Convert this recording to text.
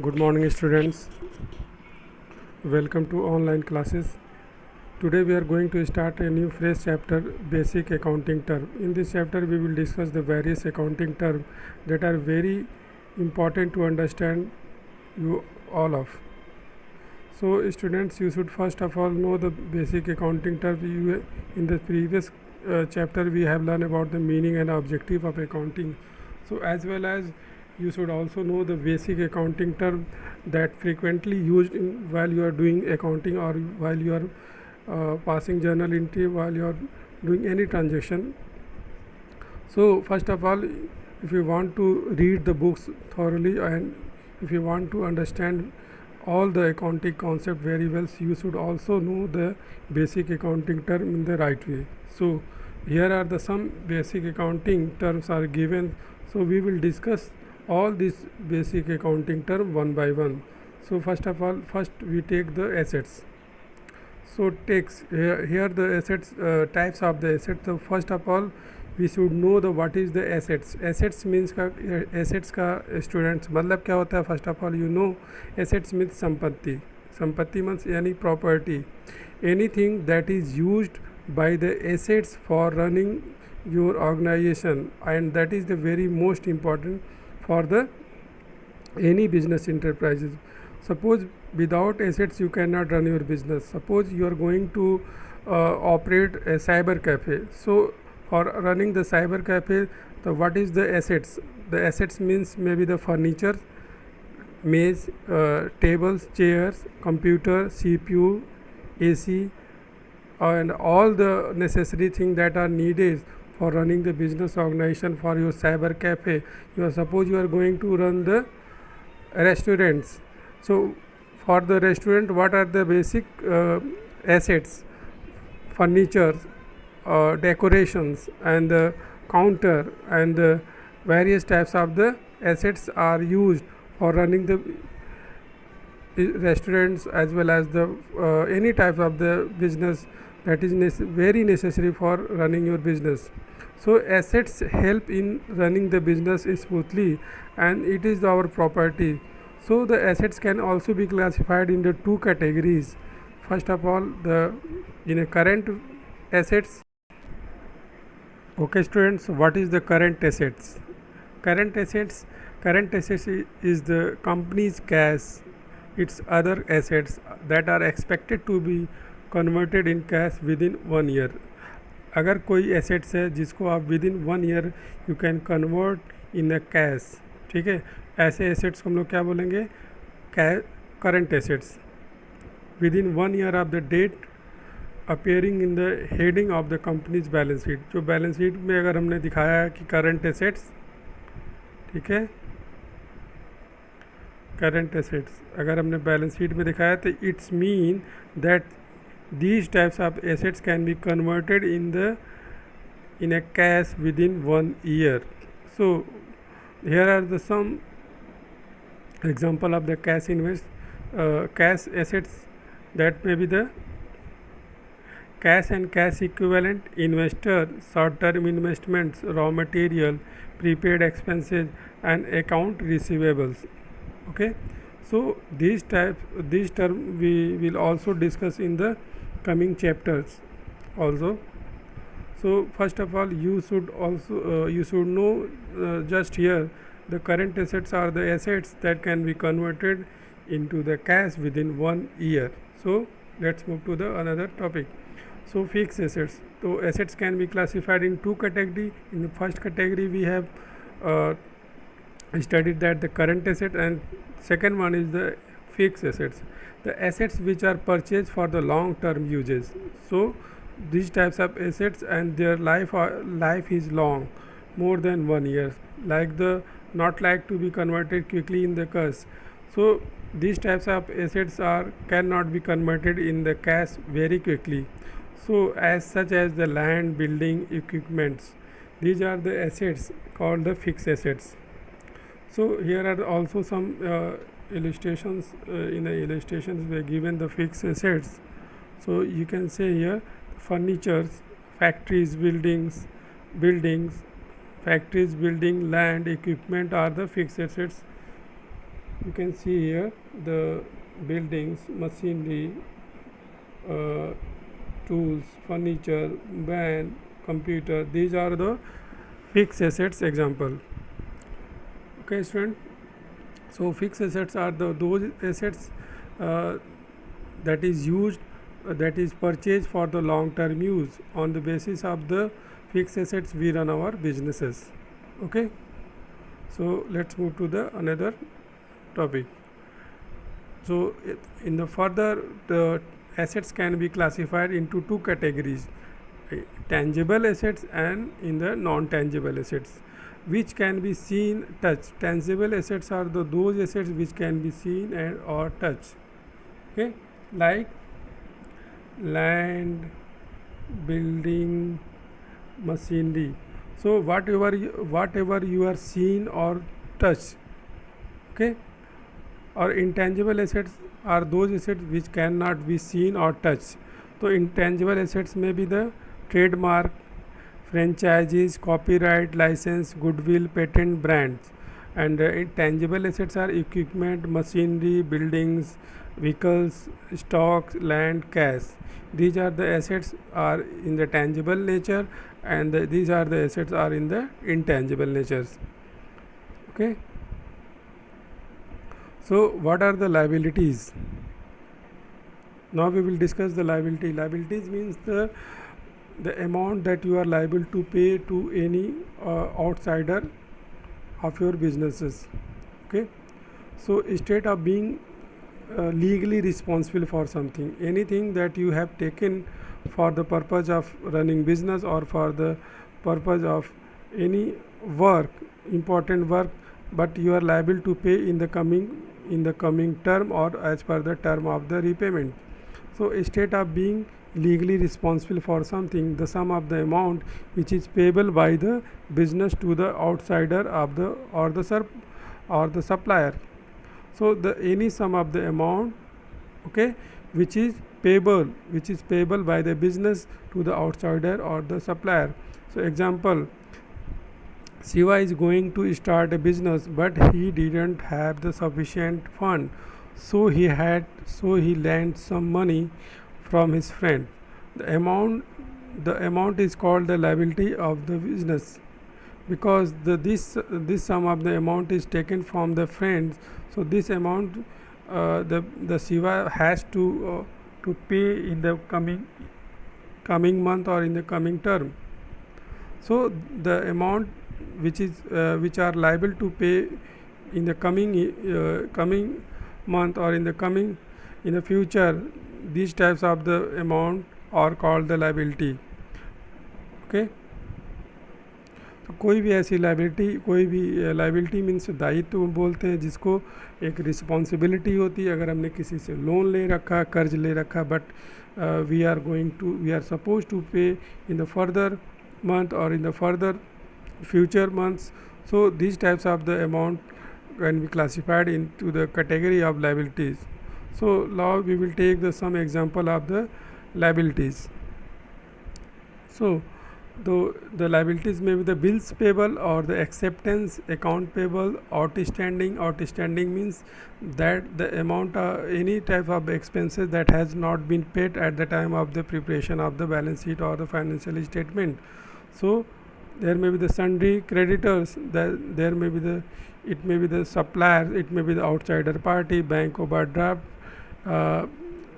Good morning, students. Welcome to online classes. Today we are going to start a new fresh chapter, basic accounting term. In this chapter we will discuss the various accounting terms that are very important to understand you all of. So students, you should first of all know the basic accounting term. In the previous chapter we have learned about the meaning and objective of accounting. So as well as you should also know the basic accounting term that frequently used while you are doing accounting or while you are passing journal entry, while you are doing any transaction. So first of all, if you want to read the books thoroughly and if you want to understand all the accounting concept very well, you should also know the basic accounting term in the right way. So here are the some basic accounting terms are given. So we will discuss all these basic accounting term one by one. So first of all, first we take the assets. So takes here the assets, types of the assets. So first of all we should know the what is the assets. Assets means का assets का students मतलब क्या होता है. First of all you know assets means संपत्ति. संपत्ति means यानी property, anything that is used by the assets for running your organization, and that is the very most important for the any business enterprises. Suppose without assets you cannot run your business. Suppose you are going to operate a cyber cafe. So for running the cyber cafe, the what is the assets? The assets means maybe the furniture, maze, tables, chairs, computer, CPU, AC, and all the necessary things that are needed for running the business organization for your cyber cafe. Suppose you are going to run the restaurants. So for the restaurant, what are the basic assets? Furniture, decorations, and the counter, and the various types of the assets are used for running the restaurants as well as the any type of the business that is very necessary for running your business. So assets help in running the business smoothly, and it is our property. So the assets can also be classified into two categories. First of all, the in a current assets. Okay students, what is the current assets? Current assets is the company's cash, its other assets that are expected to be converted in cash within 1 year. अगर कोई assets है जिसको आप within 1 year you can convert in a cash, ठीक है, ऐसे assets को हम लोग क्या बोलेंगे? Current assets. Within 1 year of the date appearing in the heading of the company's balance sheet. जो बैलेंस शीट में अगर हमने दिखाया है कि करंट एसेट्स, ठीक है, करंट एसेट्स अगर हमने बैलेंस शीट में दिखाया तो it's mean that these types of assets can be converted in a cash within 1 year. So here are the some example of the cash assets, that may be the cash and cash equivalent, investor, short term investments, raw material, prepaid expenses, and account receivables. Okay, so these term we will also discuss in the coming chapters also. So first of all you should know just here the current assets are the assets that can be converted into the cash within 1 year. So let's move to the another topic. So fixed assets. So assets can be classified in two categories. In the first category we have studied that the current asset, and second one is the fixed assets, the assets which are purchased for the long term uses. So these types of assets and their life is long, more than 1 year, like the not like to be converted quickly in the cash. So these types of assets cannot be converted in the cash very quickly. So as such as the land, building, equipments, these are the assets called the fixed assets. So here are also some illustrations. In the illustrations we are given the fixed assets. So you can say here furnitures, factories, buildings, factories, building, land, equipment are the fixed assets You can see here the buildings, machinery, uh, tools, furniture, van, computer. These are the fixed assets example. Okay, student. So fixed assets are those assets uh, that is used that is purchased for the long term use. On the basis of the fixed assets we run our businesses. Okay, so let's move to the another topic. So in the further, the assets can be classified into two categories, tangible assets and in the non tangible assets, which can be seen, touched. Tangible assets are those assets which can be seen and or touched. Okay, like land, building, machinery. So whatever you are seen or touched. Okay, or intangible assets are those assets which cannot be seen or touched. So intangible assets may be the trademark, franchises, copyright, license, goodwill, patent, brands. And intangible assets are equipment, machinery, buildings, vehicles, stocks, land, cash. These are the assets are in the tangible nature, and these are the assets are in the intangible natures. Okay. So what are the liabilities? Now we will discuss the liability. Liabilities means the amount that you are liable to pay to any outsider of your businesses. Okay, so instead of being legally responsible for something, anything that you have taken for the purpose of running business or for the purpose of any work, important work, but you are liable to pay in the coming term or as per the term of the repayment. So instead of being legally responsible for something, the sum of the amount which is payable by the business to the outsider of the or the supplier. So the any sum of the amount, okay, which is payable by the business to the outsider or the supplier. So example, Shiva is going to start a business, but he didn't have the sufficient fund, so he lent some money from his friend. The amount is called the liability of the business, because this sum of the amount is taken from the friends. So this amount the Shiva has to pay in the coming month or in the coming term. So the amount which are liable to pay in the coming month or in the future, these types of the amount are called the liability. Okay, तो कोई भी ऐसी liability means दायित्व बोलते हैं जिसको एक responsibility होती है. अगर हमने किसी से लोन ले रखा, कर्ज ले रखा, but we are suppose to pay in the further month or in the further future months. So these types of the amount can be classified into the category of liabilities. So now we will take some example of the liabilities. So the liabilities may be the bills payable or the acceptance account payable. Outstanding means that the amount any type of expenses that has not been paid at the time of the preparation of the balance sheet or the financial statement. So there may be the sundry creditors, there may be it may be the suppliers, it may be the outsider party, bank overdraft,